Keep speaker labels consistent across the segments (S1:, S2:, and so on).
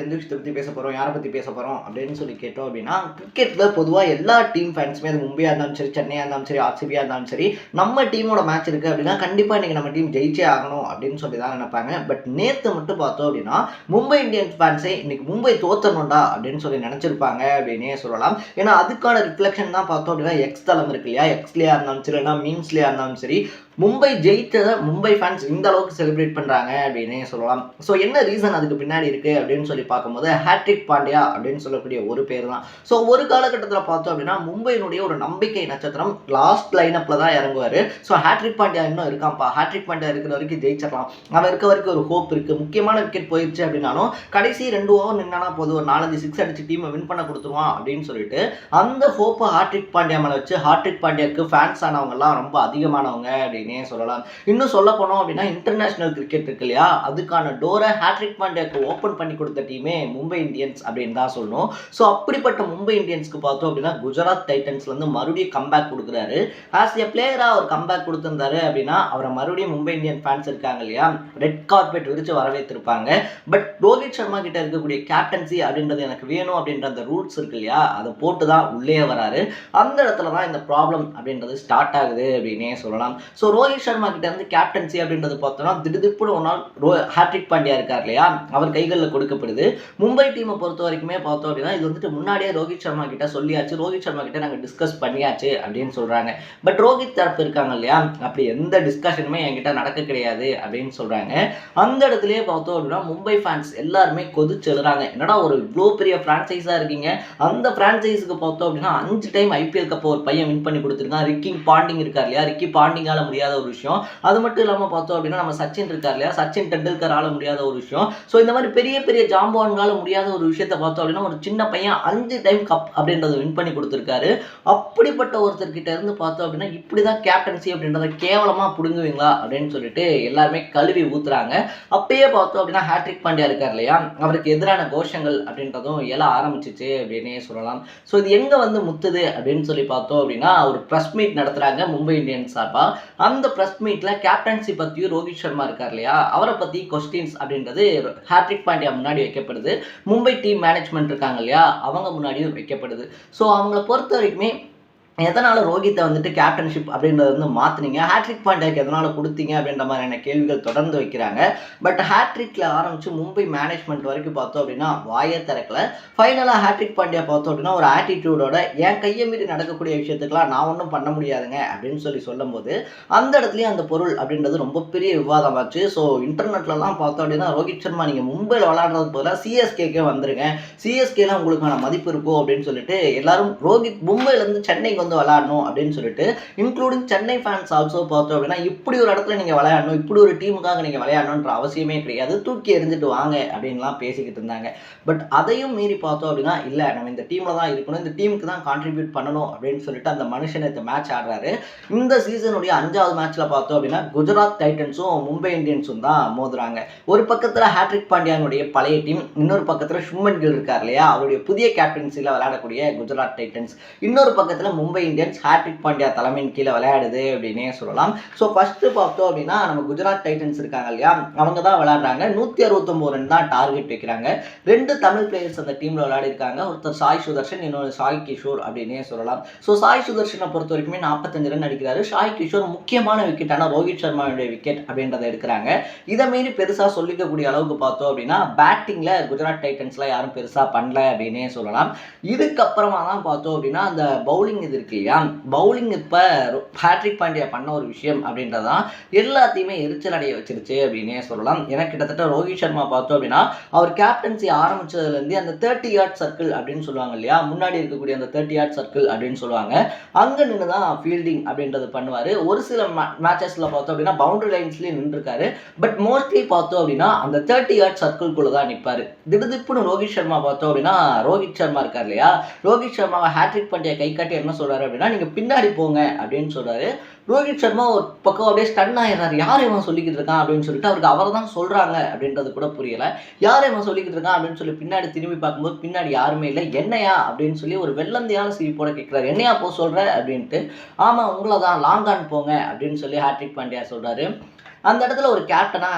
S1: எந்த விஷயத்தை பற்றி பேச போகிறோம், யாரை பற்றி பேச போகிறோம் அப்படின்னு சொல்லி கேட்டோம் அப்படின்னா, கிரிக்கெட்டில் பொதுவாக எல்லா டீம் ஃபேன்ஸுமே அது மும்பையாக இருந்தாலும் சரி, சென்னையாக இருந்தாலும் சரி, ஆர்சிபியாக இருந்தாலும் சரி, நம்ம டீமோட மேட்ச் இருக்குது அப்படின்னா கண்டிப்பாக இன்றைக்கி நம்ம டீம் ஜெயிச்சே ஆகணும் அப்படின்னு சொல்லி தான் நினைப்பாங்க. பட் நேற்று மட்டும் பார்த்தோம் அப்படின்னா மும்பை இந்தியன்ஸ் ஃபேன்ஸே இன்னைக்கு மும்பை தோத்தணும்டா அப்படின்னு சொல்லி நினச்சிருப்பாங்க அப்படின்னே சொல்லலாம். ஏன்னா அதுக்கான ரிஃப்ளெக்ஷன் தான் பார்த்தோம் அப்படின்னா எக்ஸ் தளம் இருக்கு இல்லையா, எக்ஸ்லேயா இருந்தாலும் சரி, இல்லைனா மீம்ஸ்லேயா இருந்தாலும் சரி, மும்பை ஜெயித்ததை மும்பை ஃபேன்ஸ் இந்த அளவுக்கு செலிப்ரேட் பண்ணுறாங்க அப்படின்னே சொல்லலாம். ஸோ என்ன ரீசன் அதுக்கு பின்னாடி இருக்குது அப்படின்னு சொல்லி பார்க்கும்போது ஹாட்ரிக் பாண்டியா அப்படின்னு சொல்லக்கூடிய ஒரு பேர் தான். ஸோ ஒரு காலகட்டத்தில் பார்த்தோம் அப்படின்னா மும்பையினுடைய ஒரு நம்பிக்கை நட்சத்திரம் லாஸ்ட் லைனப்பில் தான் இறங்குவார். ஸோ ஹாட்ரிக் பாண்டியா இன்னும் இருக்கான்ப்பா, ஹாட்ரிக் பாண்டியா இருக்கிற வரைக்கும் ஜெயிச்சிடலாம், அவன் இருக்க வரைக்கும் ஒரு ஹோப் இருக்குது, முக்கியமான விக்கெட் போயிடுச்சு அப்படின்னாலும் கடைசி 2 ஓவர் நின்னா போதும், ஒரு 4-5 6 அடிச்சு டீமை வின் பண்ண கொடுத்துருவான் அப்படின்னு சொல்லிட்டு அந்த ஹோப்பை ஹாட்ரிக் பாண்டியா மேலே வச்சு ஹாட்ரிக் பாண்டியாவுக்கு ஃபேன்ஸ் ஆனவங்கலாம் ரொம்ப அதிகமானவங்க அப்படின்னு சொல்லலாம். இன்னும் சொல்ல போனோம் அப்படின்னா இன்டர்நேஷனல் கிரிக்கெட் இருக்கு இல்லையா, அதுக்கான டோரை ஹாட்ரிக் பாண்டியாக்கு ஓப்பன் பண்ணி கொடுத்த டீமே மும்பை இந்தியன்ஸ் அப்படின்னு தான் சொல்லணும். ஸோ அப்படிப்பட்ட மும்பை இந்தியன்ஸ்க்கு பார்த்தோம் அப்படின்னா குஜராத் டைட்டன்ஸ்லேருந்து மறுபடியும் கம்பேக் கொடுக்குறாரு. ஆஸ் எ பிளேயராக அவர் கம்பேக் கொடுத்துருந்தாரு அப்படின்னா அவரை மறுபடியும் மும்பை இந்தியன் ஃபேன்ஸ் இருக்காங்க இல்லையா, ரெட் கார்பெட் விரிச்சு வரவேற்றிருப்பாங்க. பட் ரோஹித் சர்மா கிட்ட இருக்கக்கூடிய கேப்டன்சி அப்படின்றது எனக்கு வேணும் அப்படின்ற அந்த ரூல்ஸ் இருக்கு இல்லையா, அதை போட்டு தான் உள்ளே வராரு. அந்த இடத்துல தான் இந்த ப்ராப்ளம் அப்படின்றது ஸ்டார்ட் ஆகுது அப்படின்னே சொல்லலாம். ஸோ ரோஹித் சர்மா கிட்ட இருந்து கேப்டன்சி அப்படின்றது பார்த்தோம்னா திடுதிப்புன்னு ஒரு நாள் ஹாட்ரிக் பாண்டியா இருக்கார் இல்லையா, அவர் கைகளில் கொடுக்கப்படுது. மும்பை டீமை பொறுத்த வரைக்குமே பார்த்தோம் அப்படின்னா இது வந்துட்டு முன்னாடியே ரோஹித் சர்மா கிட்ட சொல்லியாச்சு, ரோஹித் சர்மா கிட்ட நாங்கள் டிஸ்கஸ் பண்ணியாச்சு அப்படின்னு சொல்றாங்க. பட் ரோஹித் தரப்பு இருக்காங்க இல்லையா, அப்படி எந்த டிஸ்கஷனுமே என்கிட்ட நடக்க கிடையாது அப்படின்னு சொல்றாங்க. அந்த இடத்துலயே பார்த்தோம் அப்படின்னா மும்பை ஃபேன்ஸ் எல்லாருமே கொதிச்சு எழுறாங்க, என்னடா ஒரு இவ்வளோ பெரிய ஃப்ரான்ச்சைஸாக இருக்கீங்க, அந்த ஃப்ரான்ச்சைஸுக்கு பார்த்தோம் அப்படின்னா 5 டைம் ஐபிஎல் கப் ஒரு பையன் வின் பண்ணி கொடுத்துருக்கான், ரிக்கி பாண்டிங் இருக்கார் இல்லையா, ரிக்கி பாண்டிங்கால முடியாத ஒரு விஷயம். அது மட்டும் இல்லாமல் பார்த்தோம் அப்படின்னா நம்ம சச்சின் இருக்கார் இல்லையா, சச்சின் டெண்டுல்கரால முடியாத ஒரு விஷயம். ஸோ இந்த மாதிரி பெரிய பெரிய ஜாம்பவான்கால முடியாத ஒரு விஷயத்தை பார்த்தோம் அப்படின்னா ஒரு சின்ன பையன் 5 டைம் கப் அப்படின்றத வின் பண்ணி கொடுத்துருக்காரு. அப்படிப்பட்ட ஒருத்தர்கிட்ட இருந்து பார்த்தோம் அப்படின்னா இப்படிதான் கேப்டன்சி அப்படின்றத கேவலமா புடுங்குவீங்களா அப்படின்னு சொல்லிட்டு எல்லாருமே கழுவி ஊத்துறாங்க. அப்பயே பார்த்தோம் அப்படின்னா ஹாட்ரிக் பாண்டியா இருக்கார் இல்லையா, அவருக்கு எதிரான கோஷங்கள் அப்படின்றதும் எழ ஆரம்பிச்சிச்சு அப்படின்னே சொல்லலாம். ஸோ இது எங்க வந்து முத்துது அப்படின்னு சொல்லி பார்த்தோம் அப்படின்னா ஒரு ப்ரெஸ் மீட் நடத்துறாங்க மும்பை இந்தியன்ஸ் சார்பா. அந்த பிரஸ் மீட்ல கேப்டன்சி பத்தியும் ரோஹித் சர்மா இருக்கார் இல்லையா, அவரை பத்தி கொஸ்டின்ஸ் அப்படின்றது ஹாட்ரிக் பாண்டியா முன்னாடி வைக்கப்படுது. மும்பை டீம் மேனேஜ்மெண்ட் இருக்காங்க இல்லையா, அவங்க முன்னாடியும் வைக்கப்படுது. ஸோ அவங்கள பொறுத்த வரைக்குமே எதனால் ரோஹித்தை வந்துட்டு கேப்டன்ஷிப் அப்படின்றத வந்து மாற்றினீங்க, ஹாட்ரிக் பாண்டியாக்கு எதனால் கொடுத்தீங்க அப்படின்ற மாதிரியான கேள்விகள் தொடர்ந்து வைக்கிறாங்க. பட் ஹாட்ரிக்கில் ஆரம்பித்து மும்பை மேனேஜ்மெண்ட் வரைக்கும் பார்த்தோம் அப்படின்னா வாயை திறக்கல. ஃபைனலாக ஹாட்ரிக் பாண்டியா பார்த்தோம் அப்படின்னா ஒரு ஆட்டிடியூடோட என் கையை மீறி நடக்கக்கூடிய விஷயத்துக்கெலாம் நான் ஒன்றும் பண்ண முடியாதுங்க அப்படின்னு சொல்லும்போது அந்த இடத்துலையும் அந்த பொருள் அப்படின்றது ரொம்ப பெரிய விவாதமாச்சு. ஸோ இன்டர்நெட்லலாம் பார்த்தோம் அப்படின்னா ரோஹித் சர்மா நீங்கள் மும்பையில் விளாடுறது போல சிஎஸ்கேக்கே வந்துருங்க, சிஎஸ்கேலாம் உங்களுக்கான மதிப்பு இருக்கும் அப்படின்னு சொல்லிட்டு எல்லாரும் ரோஹித் மும்பையிலேருந்து சென்னைக்கு வந்து விளையாடணும் அப்படின்னு சொல்லிட்டு இன்க்ளூடிங் சென்னை ஃபேன்ஸ் ஆல்சோ பார்த்தோம் அப்படின்னா இப்படி ஒரு இடத்துல நீங்கள் விளையாடணும், இப்படி ஒரு டீமுக்காக நீங்கள் விளையாடணுன்ற அவசியமே கிடையாது, தூக்கி எறிஞ்சிட்டு வாங்க அப்படின்லாம் பேசிக்கிட்டு இருந்தாங்க. பட் அதையும் மீறி பார்த்தோம் அப்படின்னா இல்லை நம்ம இந்த டீமில் தான் இருக்கணும், இந்த டீமுக்கு தான் கான்ட்ரிபியூட் பண்ணணும் அப்படின்னு சொல்லிட்டு அந்த மனுஷன் இந்த மேட்ச் ஆடுறாரு. இந்த சீசனுடைய 5வது மேட்ச்சில் பார்த்தோம் அப்படின்னா குஜராத் டைட்டன்ஸும் மும்பை இந்தியன்ஸும் தான் மோதுறாங்க. ஒரு பக்கத்தில் ஹாட்ரிக் பாண்டியானுடைய பழைய டீம், இன்னொரு பக்கத்தில் சுப்மன் கில் இருக்கார் இல்லையா, அவருடைய புதிய கேப்டன்சியில் விளையாடக்கூடிய குஜராத் டைட்டன்ஸ், இன்னொரு பக்கத்தில் மும்பை இந்தியன்ஸ் ஹாட்ரிக் பாண்டியா தலைமையின் கீழே விளையாடுது அப்படின்னே சொல்லலாம். ஸோ ஃபர்ஸ்ட் பார்த்தோம் அப்படின்னா நம்ம குஜராத் டைட்டன்ஸ் இருக்காங்க இல்லையா, அவங்க தான் விளையாடுறாங்க. 169 ரன் தான் டார்கெட் வைக்கிறாங்க. 2 தமிழ் பிளேயர்ஸ் அந்த டீமில் விளையாடி இருக்காங்க, ஒருத்தர் சாய் சுதர்ஷன், இன்னொரு சாய் கிஷோர் அப்படின்னே சொல்லலாம். ஸோ சாய் சுதர்ஷனை பொறுத்த வரைக்குமே 45 ரன் அடிக்கிறாரு. சாய் கிஷோர் முக்கியமான விக்கெட்டான ரோஹித் சர்மாவுடைய விக்கெட் அப்படின்றத எடுக்கிறாங்க. இதை மீறி பெருசாக சொல்லிக்கக்கூடிய அளவுக்கு பார்த்தோம் அப்படின்னா பேட்டிங்கில் குஜராத் டைட்டன்ஸ்ல யாரும் பெருசாக பண்ணல அப்படின்னே சொல்லலாம். இதுக்கப்புறமா தான் பார்த்தோம் அப்படின்னா அந்த பவுலிங் இது இருக்கு இல்லையா, பவுலிங் இப்போ ஹாட்ரிக் பாண்டியா பண்ண ஒரு விஷயம் அப்படின்றதான் எல்லாத்தையுமே எரிச்சல் அடைய வச்சிருச்சு அப்படின்னே சொல்லலாம். ஏன்னா கிட்டத்தட்ட ரோஹித் சர்மா பார்த்தோம் அப்படின்னா அவர் கேப்டன்சி ஆரம்பிச்சதுலேருந்து அந்த 30 யார்ட் சர்க்கிள் அப்படின்னு சொல்லுவாங்க இல்லையா, முன்னாடி இருக்கக்கூடிய அந்த 30 யார்ட் சர்க்கிள் அப்படின்னு சொல்லுவாங்க, அங்கே நின்று தான் ஃபீல்டிங் அப்படின்றது பண்ணுவார். ஒரு சில மேட்சஸில் பார்த்தோம் அப்படின்னா பவுண்டரி லைன்ஸ்லேயே நின்றுருக்காரு. பட் மோஸ்ட்லி பார்த்தோம் அப்படின்னா அந்த 30 யார்ட் சர்க்கிள்குள்ளே தான் நிற்பார். திடுதிப்புன்னு ரோஹித் சர்மா பார்த்தோம் அப்படின்னா ரோஹித் சர்மா இருக்கார் இல்லையா, ரோஹித் சர்மாவை ஹாட்ரிக் பாண்டியா கை காட்டி என்ன சொல்றாரு அப்படின்னா நீங்க பின்னாடி போங்க அப்படின்னு சொல்றாரு. ரோஹித் சர்மா ஒரு பக்கம் அப்படியே ஸ்டன் ஆயிடுறாரு, யார் இவன் சொல்லிக்கிட்டு இருக்கான் அப்படின்னு சொல்லிட்டு அவருக்கு அவரை தான் சொல்றாங்க அப்படின்றது கூட புரியல. யார் இவன் சொல்லிக்கிட்டு இருக்கான் அப்படின்னு சொல்லி பின்னாடி திரும்பி பார்க்கும்போது பின்னாடி யாருமே இல்லை. என்னையா அப்படின்னு சொல்லி ஒரு வெள்ளந்தியான சிரிப்போட கேட்கிறாரு, என்னையா போ சொல்ற அப்படின்ட்டு. ஆமா உங்களை தான், லாங் ஆன் போங்க அப்படின்னு சொல்லி ஹாட்ரிக் பாண்டியா சொல்றாரு. அந்த இடத்துல ஒரு கேப்டனா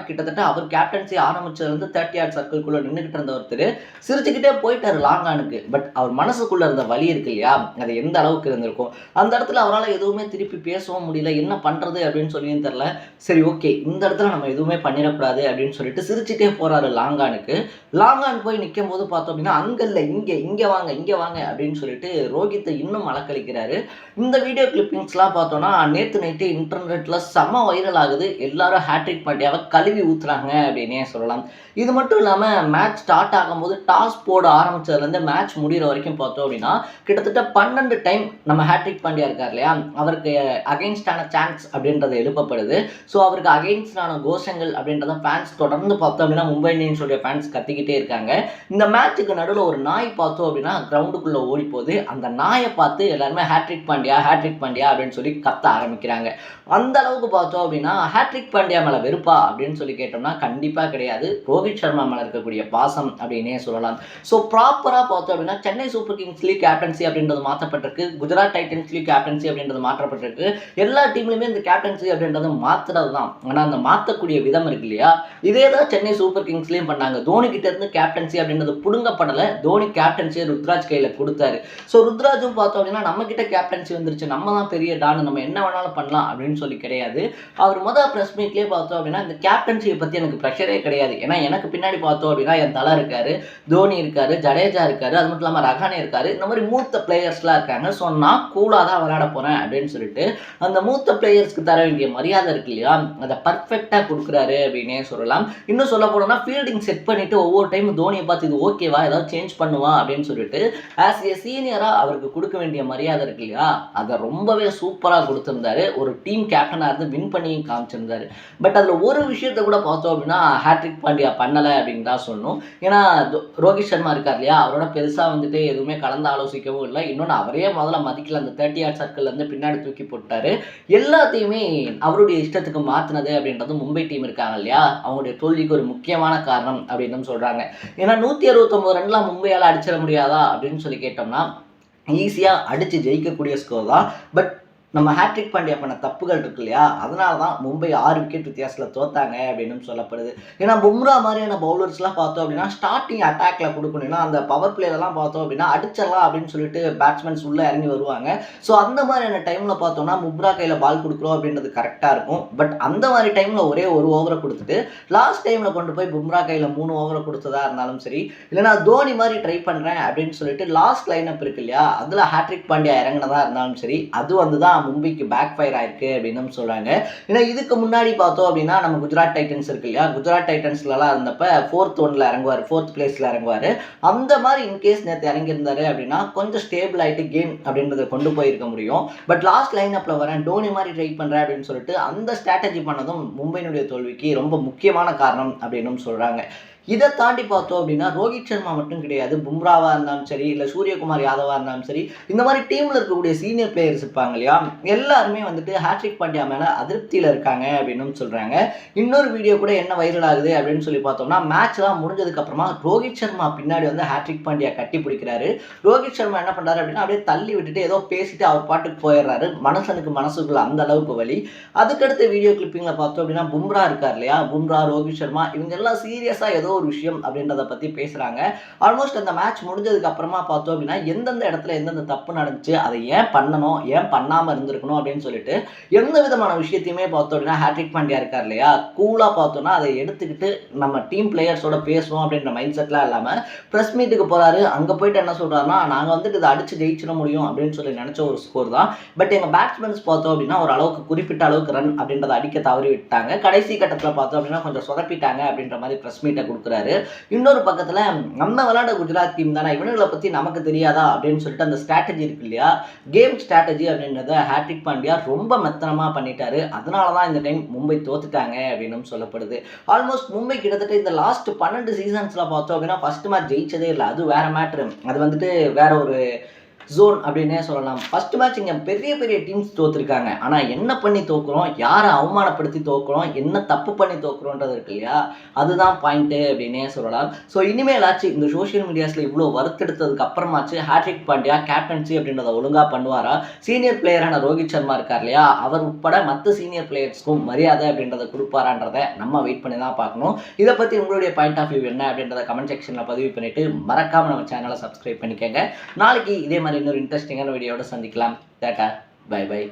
S1: கிட்டத்தட்ட அவர் கேப்டன்சி ஆரம்பிச்சதுலேருந்து 30 யார்ட் சர்க்கிள்குள்ளே நின்றுக்கிட்டு இருந்த ஒருத்தர் சிரிச்சுக்கிட்டே போயிட்டாரு லாங்கானுக்கு. பட் அவர் மனசுக்குள்ளே இருந்த வலி இருக்கு இல்லையா, அது எந்த அளவுக்கு இருந்திருக்கும். அந்த இடத்துல அவரால் எதுவுமே திருப்பி பேசவும் முடியல, என்ன பண்ணுறது அப்படின்னு சொல்லியும் தெரில. சரி ஓகே, இந்த இடத்துல நம்ம எதுவுமே பண்ணிடக்கூடாது அப்படின்னு சொல்லிட்டு சிரிச்சுட்டே போகிறாரு லாங்கானுக்கு. லாங்கான் போய் நிற்கும் போது பார்த்தோம் அப்படின்னா அங்கே இல்லை, இங்கே வாங்க அப்படின்னு சொல்லிட்டு ரோஹித்தை இன்னும் அலக்கழிக்கிறாரு. இந்த வீடியோ கிளிப்பிங்ஸ்லாம் பார்த்தோன்னா நேற்று நைட்டு இன்டர்நெட்டில் செம்ம வைரல் ஆகுது. எல்லாரும் ஹேட்ரிக் பாண்டியாவை கழுவி ஊற்றுறாங்க அப்படின்னே சொல்லலாம். இது மட்டும் இல்லாமல் மேட்ச் ஸ்டார்ட் ஆகும்போது டாஸ் போட ஆரம்பித்ததுலேருந்து மேட்ச் முடிகிற வரைக்கும் பார்த்தோம் அப்படின்னா கிட்டத்தட்ட 12 டைம் நம்ம ஹேட்ரிக் பாண்டியா இருக்கார் இல்லையா, அவருக்கு அகெயின்ஸ்டான சான்ஸ் அப்படின்றது எழுப்பப்படுது. ஸோ அவருக்கு அகெயின்ஸ்டான கோஷங்கள் அப்படின்றத ஃபேன்ஸ் தொடர்ந்து பார்த்தோம் அப்படின்னா மும்பை இந்தியன்ஸோடைய ஃபேன்ஸ் கத்திக்கிட்டே இருக்காங்க. இந்த மேட்ச்சுக்கு நடுவில் ஒரு நாய் பார்த்தோம் அப்படின்னா கிரவுண்டுக்குள்ளே ஓடி போகுது. அந்த நாயை பார்த்து எல்லாருமே ஹேட்ரிக் பாண்டியா அப்படின்னு சொல்லி கத்த ஆரம்பிக்கிறாங்க. அந்த அளவுக்கு பார்த்தோம் அப்படின்னா ஹேட்ரிக் பாண்டியா மேலே வெறுப்பா அப்படின்னு சொல்லி கேட்டோம்னா கண்டிப்பாக கிடையாது. ரோஹித் சர்மா மேலே இருக்கக்கூடிய பாசம் அப்படின்னே சொல்லலாம். ஸோ ப்ராப்பராக பார்த்தோம் அப்படின்னா Chennai super kings league captaincy அப்படின்றது மாற்றப்பட்டிருக்கு, குஜராத் டைட்டன்ஸ் லீக் கேப்டன்சி அப்படின்றது மாற்றப்பட்டிருக்கு. எல்லா டீம்லையுமே இந்த கேப்டன்சி அப்படின்றது மாற்றுறது தான். ஆனால் அந்த மாற்றக்கூடிய விதம் இருக்கு இல்லையா, இதே தான் சென்னை சூப்பர் கிங்ஸ்லேயும் பண்ணாங்க. தோனி கிட்ட இருந்து கேப்டன்சி அப்படின்றது புடுங்கப்படலை, தோனி கேப்டன்சியை ருத்ராஜ் கையில் கொடுத்தாரு. ஸோ ருத்ராஜும் பார்த்தோம் அப்படின்னா நம்ம கிட்ட கேப்டன்சி வந்துருச்சு, நம்ம தான் பெரிய டான், நம்ம என்ன வேணாலும் பண்ணலாம் அப்படின்னு சொல்லி கிடையாது. அவர் ப்ரெஸ் மீட்லேயே பார்த்தோம் அப்படின்னா இந்த கேப்டன்சியை பற்றி எனக்கு ப்ரெஷரே கிடையாது. ஏன்னா எனக்கு பின்னாடி பார்த்தோம் அப்படின்னா என் தலை இருக்காரு, தோனி இருக்காரு, ஜடேஜா இருக்காரு, அது மட்டும் இல்லாமல் ரஹானே இருக்காரு, இந்த மாதிரி மூத்த பிளேயர்ஸ்லாம் இருக்காங்க. ஸோ நான் கூலாக தான் விளையாட போகிறேன் அப்படின்னு சொல்லிட்டு அந்த மூத்த பிளேயர்ஸ்க்கு தர வேண்டிய மரியாதை இருக்கு இல்லையா, அதை பர்ஃபெக்டாக கொடுக்குறாரு அப்படின்னே சொல்லலாம். இன்னும் சொல்ல போனோம்னா ஃபீல்டிங் செட் பண்ணிட்டு ஒவ்வொரு டைம் தோனியை பார்த்து இது ஓகேவா, ஏதாவது சேஞ்ச் பண்ணுவா அப்படின்னு சொல்லிட்டு ஆஸ் ஏ சீனியராக அவருக்கு கொடுக்க வேண்டிய மரியாதை இருக்கு இல்லையா, அதை ரொம்பவே சூப்பராக கொடுத்துருந்தாரு. ஒரு டீம் கேப்டனாக இருந்து வின் பண்ணி காமிச்சிருந்தாரு. பட் அதில் ஒரு விஷயத்தை கூட பார்த்தோம் அப்படின்னா ஹேட்ரிக் பாண்டியா பண்ணலை அப்படின்னு தான் சொல்லணும். ஏன்னா ரோஹித் சர்மா இருக்கார் இல்லையா, அவரோட பெருசாக வந்துட்டு எதுவுமே கலந்து ஆலோசிக்கவும் இல்லை. இன்னொன்று அவரே முதல்ல மதிக்கல, அந்த 30 யார்ட் சர்க்கிள்லேருந்து பின்னாடி தூக்கி போட்டாரு. எல்லாத்தையுமே அவருடைய இஷ்டத்துக்கு மாற்றினது அப்படின்றது மும்பை டீம் இருக்காங்க இல்லையா, அவங்களுடைய தோல்விக்கு ஒரு முக்கியமான காரணம் அப்படின்னு சொல்கிறாங்க. ஏன்னா 169 ரன்லாம் மும்பையால் அடிச்சிட முடியாதா அப்படின்னு சொல்லி கேட்டோம்னா ஈஸியாக அடித்து ஜெயிக்கக்கூடிய ஸ்கோர் தான். பட் நம்ம ஹேட்ரிக் பாண்டியா பண்ண தப்புகள் இருக்கு இல்லையா, அதனால தான் மும்பை 6 விக்கெட் வித்தியாசத்தில் தோத்தாங்க அப்படின்னு சொல்லப்படுது. ஏன்னா பும்ரா மாதிரியான பவுலர்ஸ்லாம் பார்த்தோம் அப்படின்னா ஸ்டார்டிங் அட்டாக்ல கொடுக்கணும்னா அந்த பவர் பிளேலலாம் பார்த்தோம் அப்படின்னா அடிச்சிடலாம் அப்படின்னு சொல்லிட்டு பேட்ஸ்மேன்ஸ் உள்ளே இறங்கி வருவாங்க. ஸோ அந்த மாதிரியான டைமில் பார்த்தோம்னா பும்ரா கையில் பால் கொடுக்குறோம் அப்படின்றது கரெக்டாக இருக்கும். பட் அந்த மாதிரி டைமில் ஒரே ஒரு ஓவரை கொடுத்துட்டு லாஸ்ட் டைமில் கொண்டு போய் பும்ரா கையில் 3 ஓவரை கொடுத்ததா இருந்தாலும் சரி, இல்லைனா தோனி மாதிரி ட்ரை பண்ணுறேன் அப்படின்னு சொல்லிட்டு லாஸ்ட் லைனப் இருக்கு இல்லையா, அதில் ஹேட்ரிக் பாண்டியா இறங்கினதா இருந்தாலும் சரி, அது வந்து தான் மும்பைக்கு பேக் ஃபயர் ஆயிருக்கு அப்படின்னு சொல்றாங்க. ஏன்னா இதுக்கு முன்னாடி பார்த்தோம் அப்படின்னா நம்ம குஜராத் டைட்டன்ஸ் இருக்கு இல்லையா, குஜராத் டைட்டன்ஸ்லாம் இருந்தப்ப 4th இறங்குவார், 4th பிளேஸ்ல இறங்குவார். அந்த மாதிரி இன்கேஸ் நேற்று இறங்கியிருந்தாரு அப்படின்னா கொஞ்சம் ஸ்டேபிள் ஆகிட்டு கேம் அப்படின்றத கொண்டு போயிருக்க முடியும். பட் லாஸ்ட் லைனப்ல வரேன், டோனி மாதிரி ட்ரை பண்றேன் அப்படின்னு சொல்லிட்டு அந்த ஸ்ட்ராட்டஜி பண்ணதும் மும்பையினுடைய தோல்விக்கு ரொம்ப முக்கியமான காரணம் அப்படின்னு சொல்றாங்க. இதை தாண்டி பார்த்தோம் அப்படின்னா ரோஹித் சர்மா மட்டும் கிடையாது, பும்ராவாக இருந்தாலும் சரி, இல்லை சூரியகுமார் யாதவாக இருந்தாலும் சரி, இந்த மாதிரி டீமில் இருக்கக்கூடிய சீனியர் பிளேயர்ஸ் இருப்பாங்க இல்லையா, எல்லாருமே வந்துட்டு ஹேட்ரிக் பாண்டியா மேலே அதிருப்தியில் இருக்காங்க அப்படின்னு சொல்கிறாங்க. இன்னொரு வீடியோ கூட என்ன வைரல் ஆகுது அப்படின்னு சொல்லி பார்த்தோம்னா மேட்ச்லாம் முடிஞ்சதுக்கப்புறமா ரோஹித் சர்மா பின்னாடி வந்து ஹேட்ரிக் பாண்டியா கட்டி பிடிக்கிறாரு. ரோஹித் சர்மா என்ன பண்ணுறாரு அப்படின்னா அப்படியே தள்ளி விட்டுட்டு ஏதோ பேசிட்டு அவர் பாட்டுக்கு போயிடுறாரு. மனசுக்குள்ள அந்த அளவுக்கு வலி. அதுக்கடுத்த வீடியோ கிளிப்பிங்கில் பார்த்தோம் அப்படின்னா பும்ரா இருக்கார் இல்லையா, பும்ரா, ரோஹித் சர்மா இவங்க எல்லாம் சீரியஸாக ஏதோ ஒரு விஷயம் அப்படின்றத பத்தி பேசுறாங்க. ஆல்மோஸ்ட் அந்த மேட்ச் முடிஞ்சதுக்கு அப்புறமா பார்த்தோம் அப்படின்னா எந்தெந்த இடத்துல எந்தெந்த தப்பு நடந்துச்சு, அதை ஏன் பண்ணணும், ஏன் பண்ணாம இருந்திருக்கணும் அப்படின்னு சொல்லிட்டு எந்த விதமான விஷயத்தையுமே பார்த்தோம் அப்படின்னா ஹேட்ரிக் பாண்டியா இருக்கார் இல்லையா, கூலா பார்த்தோம்னா அதை எடுத்துக்கிட்டு நம்ம டீம் பிளேயர்ஸோட பேசுவோம் அப்படின்ற மைண்ட் செட்லாம் இல்லாம பிரஸ் மீட்டுக்கு போறாரு. அங்க போயிட்டு என்ன சொல்றாருன்னா நாங்க வந்துட்டு இதை அடிச்சு ஜெயிச்சிட முடியும் அப்படின்னு சொல்லி நினைச்ச ஒரு ஸ்கோர் தான். பட் எங்க பேட்ஸ்மேன்ஸ் பார்த்தோம் அப்படின்னா ஒரு அளவுக்கு குறிப்பிட்ட அளவுக்கு ரன் அப்படின்றத அடிக்க தவறி விட்டாங்க. கடைசி கட்டத்தில் பார்த்தோம் அப்படின்னா கொஞ்சம் சொதப்பிட்டாங்க அப்படின்ற மாதிரி பிரஸ் மீட்டை கொடுக்குறாரு. இன்னொரு பக்கத்துல நம்ம விளையாட குஜராத் டீம் தானே, இவனுங்களை பத்தி நமக்கு தெரியாதா அப்படின்னு சொல்லிட்டு அந்த ஸ்ட்ராட்டஜி இருக்கு இல்லையா, கேம் ஸ்ட்ராட்டஜி அப்படின்றத ஹேட்ரிக் பாண்டியா ரொம்ப மெத்தனமா பண்ணிட்டாரு. அதனாலதான் இந்த டைம் மும்பை தோத்துட்டாங்க அப்படின்னு சொல்லப்படுது. ஆல்மோஸ்ட் மும்பை கிட்டத்தட்ட இந்த லாஸ்ட் 12 சீசன்ஸ்ல பார்த்தோம் அப்படின்னா ஃபர்ஸ்ட் மேட்ச் ஜெயிச்சதே இல்லை. அது வேற மேட்ரு, அது வந்துட்டு வேற ஒரு ஜோன் அப்படின்னே சொல்லலாம். ஃபர்ஸ்ட் மேட்ச் இங்கே பெரிய பெரிய டீம்ஸ் தோற்றுருக்காங்க. ஆனால் என்ன பண்ணி தோக்குறோம், யாரை அவமானப்படுத்தி தோக்குறோம், என்ன தப்பு பண்ணி தோக்குறோன்றது இருக்கு இல்லையா, அதுதான் பாயிண்ட்டு அப்படின்னே சொல்லலாம். ஸோ இனிமேலாச்சு இந்த சோஷியல் மீடியாஸில் இவ்வளோ வறுத்தெடுத்ததுக்கு அப்புறமாச்சு ஹாட்ரிக் பாண்டியா கேப்டன்சி அப்படின்றத ஒழுங்காக பண்ணுவாரா, சீனியர் பிளேயரான ரோஹித் சர்மா இருக்கார் இல்லையா, அவர் உட்பட மற்ற சீனியர் பிளேயர்ஸ்க்கும் மரியாதை அப்படின்றத கொடுப்பாரான்றதை நம்ம வெயிட் பண்ணி தான் பார்க்கணும். இதை பற்றி உங்களுடைய பாயிண்ட் ஆஃப் வியூ என்ன அப்படின்றத கமெண்ட் செக்ஷனில் பதிவு பண்ணிவிட்டு மறக்காமல் நம்ம சேனலை சப்ஸ்கிரைப் பண்ணிக்கோங்க. நாளைக்கு இதே மாதிரி இன்னொரு இன்ட்ரெஸ்டிங்கான வீடியோட சந்திக்கலாம். Tata, bye by.